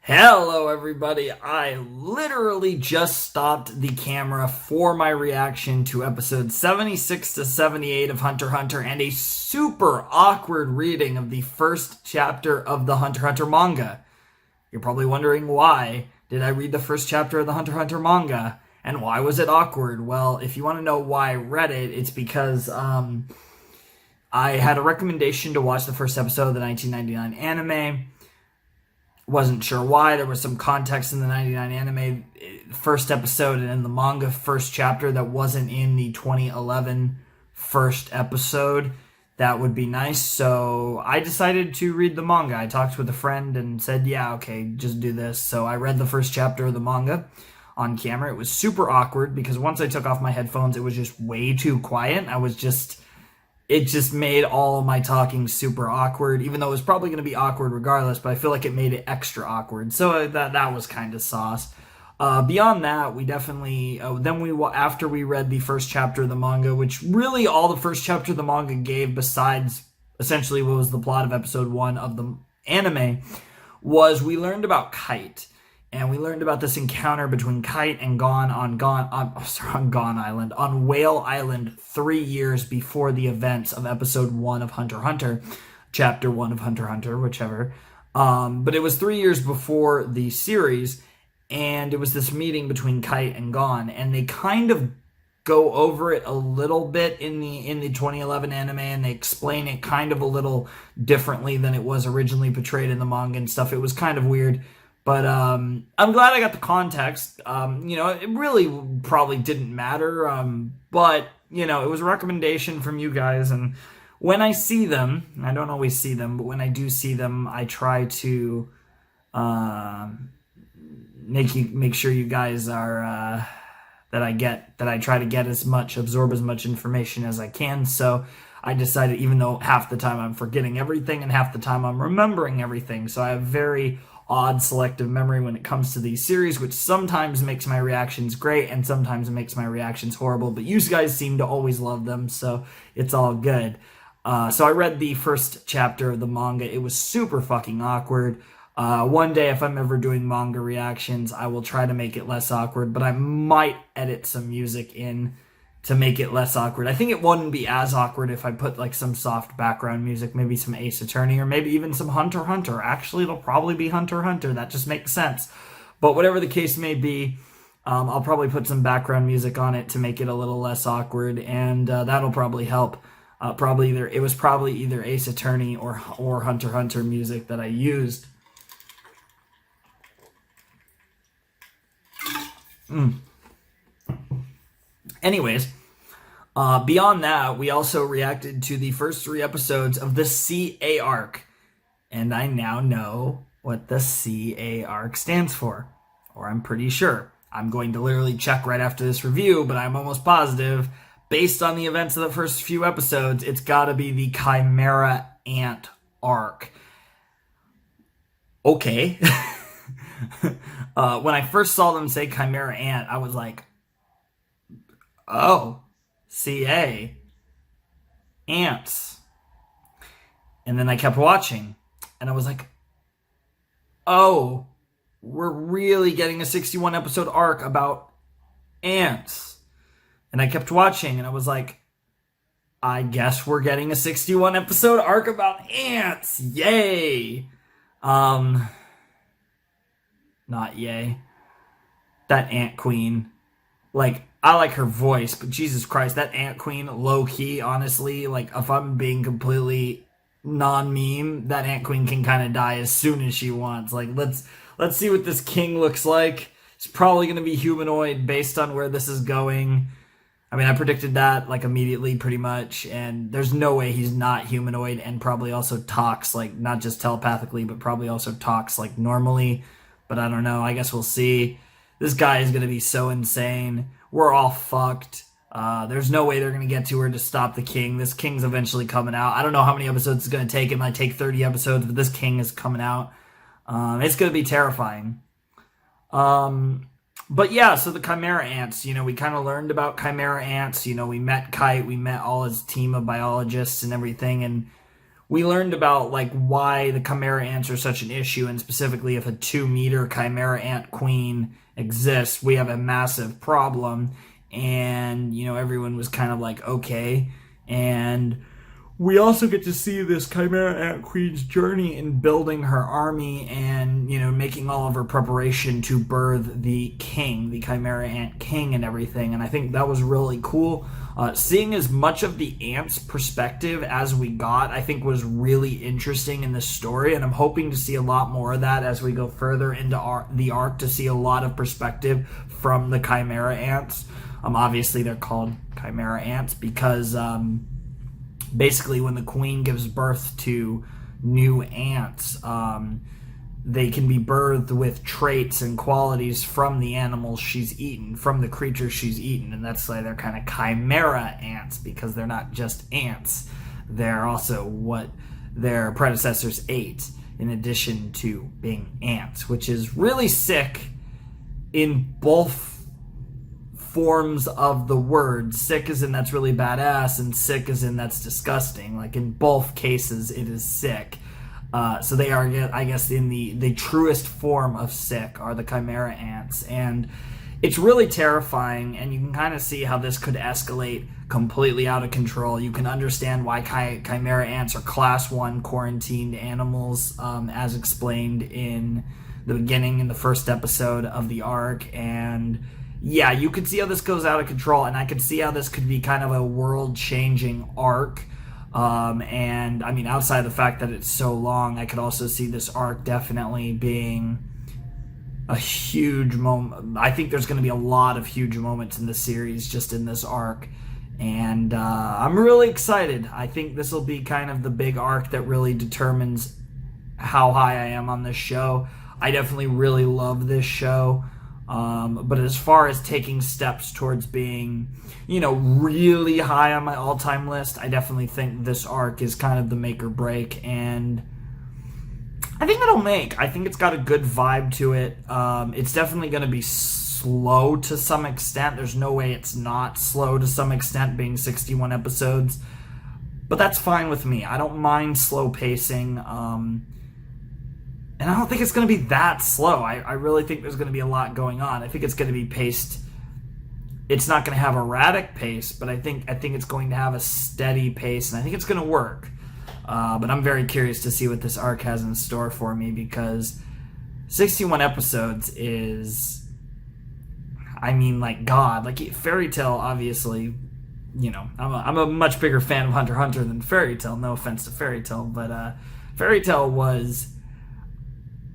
Hello everybody, I literally just stopped the camera for my reaction to episode 76 to 78 of Hunter x Hunter and a super awkward reading of the first chapter of the Hunter x Hunter manga. You're probably wondering why did I read the first chapter of the Hunter x Hunter manga and why was it awkward? Well, if you want to know why I read it, it's because I had a recommendation to watch the first episode of the 1999 anime. Wasn't sure why. There was some context in the 99 anime first episode and in the manga first chapter that wasn't in the 2011 first episode. That would be nice. So I decided to read the manga. I talked with a friend and said, yeah, okay, just do this. So I read the first chapter of the manga on camera. It was super awkward because once I took off my headphones, it was just way too quiet. It just made all of my talking super awkward, even though it was probably going to be awkward regardless, but I feel like it made it extra awkward. So that was kind of sauce. Beyond that, we definitely, after we read the first chapter of the manga, which really all the first chapter of the manga gave besides essentially what was the plot of episode 1 of the anime, was we learned about Kite. And we learned about this encounter between Kite and Gon on Whale Island 3 years before the events of episode 1 of Hunter x Hunter, chapter 1 of Hunter x Hunter, whichever. But it was 3 years before the series, and it was this meeting between Kite and Gon, and they kind of go over it a little bit in the 2011 anime, and they explain it kind of a little differently than it was originally portrayed in the manga and stuff. It was kind of weird. But I'm glad I got the context. It really probably didn't matter. But, it was a recommendation from you guys. And when I see them, I don't always see them, but when I do see them, I try to make sure you guys are, that I try to absorb as much information as I can. So I decided, even though half the time I'm forgetting everything and half the time I'm remembering everything. So I have very odd selective memory when it comes to these series, which sometimes makes my reactions great and sometimes makes my reactions horrible, but you guys seem to always love them, so it's all good. So I read the first chapter of the manga. It was super fucking awkward. One day, if I'm ever doing manga reactions, I will try to make it less awkward, but I might edit some music in to make it less awkward. I think it wouldn't be as awkward if I put like some soft background music, maybe some Ace Attorney, or maybe even some Hunter x Hunter. Actually, it'll probably be Hunter x Hunter. That just makes sense. But whatever the case may be, I'll probably put some background music on it to make it a little less awkward, and that'll probably help. It was probably either Ace Attorney or Hunter x Hunter music that I used. Anyways, beyond that, we also reacted to the first 3 episodes of the CA arc. And I now know what the CA arc stands for. Or I'm pretty sure. I'm going to literally check right after this review, but I'm almost positive, based on the events of the first few episodes, it's gotta be the Chimera Ant Arc. Okay. When I first saw them say Chimera Ant, I was like, oh, CA, ants. And then I kept watching, and I was like, oh, we're really getting a 61 episode arc about ants. And I kept watching, and I was like, I guess we're getting a 61 episode arc about ants. Yay. Not yay. That Ant Queen, I like her voice, but Jesus Christ, that Ant Queen, low-key, honestly, if I'm being completely non-meme, that Ant Queen can kind of die as soon as she wants. Let's see what this king looks like. He's probably going to be humanoid based on where this is going. I mean, I predicted that, immediately, pretty much, and there's no way he's not humanoid and probably also talks, not just telepathically, but probably also talks, normally. But I don't know. I guess we'll see. This guy is going to be so insane. We're all fucked. There's no way they're going to get to her to stop the king. This king's eventually coming out. I don't know how many episodes it's going to take. It might take 30 episodes, but this king is coming out. It's going to be terrifying. But yeah, so the Chimera Ants, we kind of learned about Chimera Ants. We met Kite. We met all his team of biologists and everything. And we learned about like why the Chimera ants are such an issue, and specifically if a 2-meter Chimera ant queen exists, we have a massive problem. And everyone was kind of like, okay. And we also get to see this Chimera Ant Queen's journey in building her army and, making all of her preparation to birth the king, the Chimera Ant King and everything. And I think that was really cool. Seeing as much of the ants' perspective as we got, I think was really interesting in this story. And I'm hoping to see a lot more of that as we go further into the arc, to see a lot of perspective from the Chimera Ants. Obviously, they're called Chimera Ants because... basically, when the queen gives birth to new ants, they can be birthed with traits and qualities from the animals she's eaten, from the creatures she's eaten. And that's why they're kind of chimera ants, because they're not just ants. They're also what their predecessors ate, in addition to being ants, which is really sick in both forms of the word. Sick as in that's really badass, and sick as in that's disgusting. Like in both cases, it is sick. So they are, I guess, in the truest form of sick are the Chimera ants. And it's really terrifying, and you can kind of see how this could escalate completely out of control. You can understand why Chimera ants are class 1 quarantined animals, as explained in the beginning, in the first episode of the arc. And yeah, you could see how this goes out of control, and I could see how this could be kind of a world-changing arc. And I mean, outside of the fact that it's so long, I could also see this arc definitely being a huge moment. I think there's going to be a lot of huge moments in the series just in this arc, and I'm really excited. I think this will be kind of the big arc that really determines how high I am on this show. I definitely really love this show. But as far as taking steps towards being, really high on my all-time list, I definitely think this arc is kind of the make or break, and I think it'll make. I think it's got a good vibe to it. It's definitely going to be slow to some extent. There's no way it's not slow to some extent, being 61 episodes, but that's fine with me. I don't mind slow pacing. And I don't think it's going to be that slow. I really think there's going to be a lot going on. I think it's going to be paced. It's not going to have a erratic pace, but I think it's going to have a steady pace, and I think it's going to work. But I'm very curious to see what this arc has in store for me, because 61 episodes is, I mean, like God. Like Fairy Tail, obviously, I'm a much bigger fan of Hunter x Hunter than Fairy Tail. No offense to Fairy Tail, but Fairy Tail was,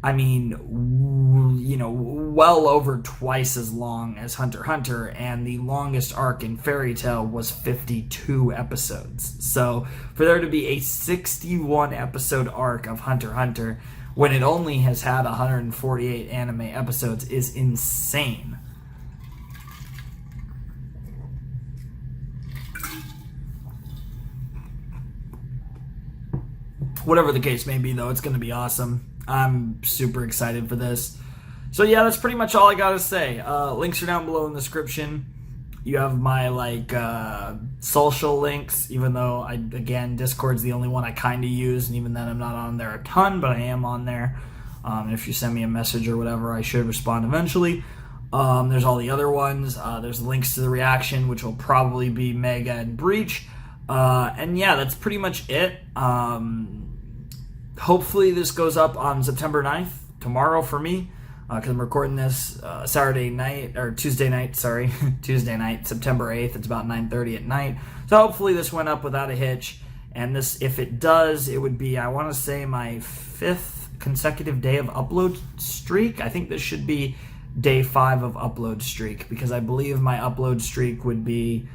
I mean, well over twice as long as Hunter x Hunter, and the longest arc in Fairy Tail was 52 episodes. So for there to be a 61 episode arc of Hunter x Hunter when it only has had 148 anime episodes is insane. Whatever the case may be, though, it's going to be awesome. I'm super excited for this. So yeah, that's pretty much all I gotta say. Links are down below in the description. You have my social links, even though again Discord's the only one I kind of use, and even then I'm not on there a ton, but I am on there. And if you send me a message or whatever, I should respond eventually. There's all the other ones. There's links to the reaction, which will probably be Manga and Breach. And yeah, that's pretty much it. Hopefully this goes up on September 9th, tomorrow for me, because I'm recording this Tuesday night, Tuesday night, September 8th. It's about 9:30 at night. So hopefully this went up without a hitch. And this, if it does, it would be, I want to say, my 5th consecutive day of upload streak. I think this should be day 5 of upload streak, because I believe my upload streak would be...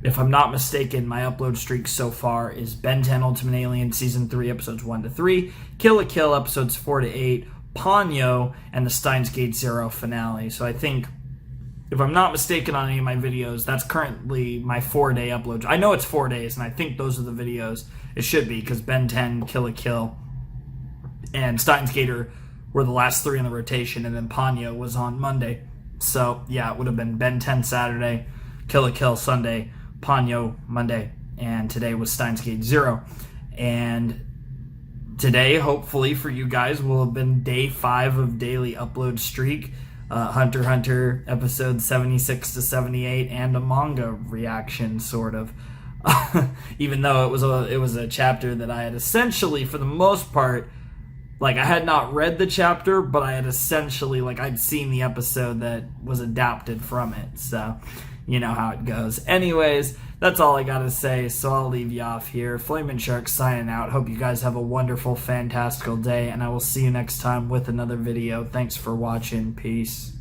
if I'm not mistaken, my upload streak so far is Ben 10 Ultimate Alien Season 3, Episodes 1-3, Kill la Kill, Episodes 4-8, Ponyo, and the Steins Gate Zero finale. So I think, if I'm not mistaken on any of my videos, that's currently my 4-day upload. I know it's 4 days, and I think those are the videos. It should be, because Ben 10, Kill la Kill, and Steins Gate were the last 3 in the rotation, and then Ponyo was on Monday. So, yeah, it would have been Ben 10 Saturday, Kill la Kill Sunday, Ponyo Monday, and today was Steins Gate 0. And today, hopefully for you guys, will have been day 5 of daily upload streak. Hunter x Hunter episode 76 to 78, and a manga reaction, sort of. Even though it was a chapter that I had essentially, for the most part, like, I had not read the chapter, but I had essentially, like, I'd seen the episode that was adapted from it. So, you know how it goes. Anyways, that's all I gotta say, so I'll leave you off here. Flamin' Shark signing out. Hope you guys have a wonderful, fantastical day, and I will see you next time with another video. Thanks for watching. Peace.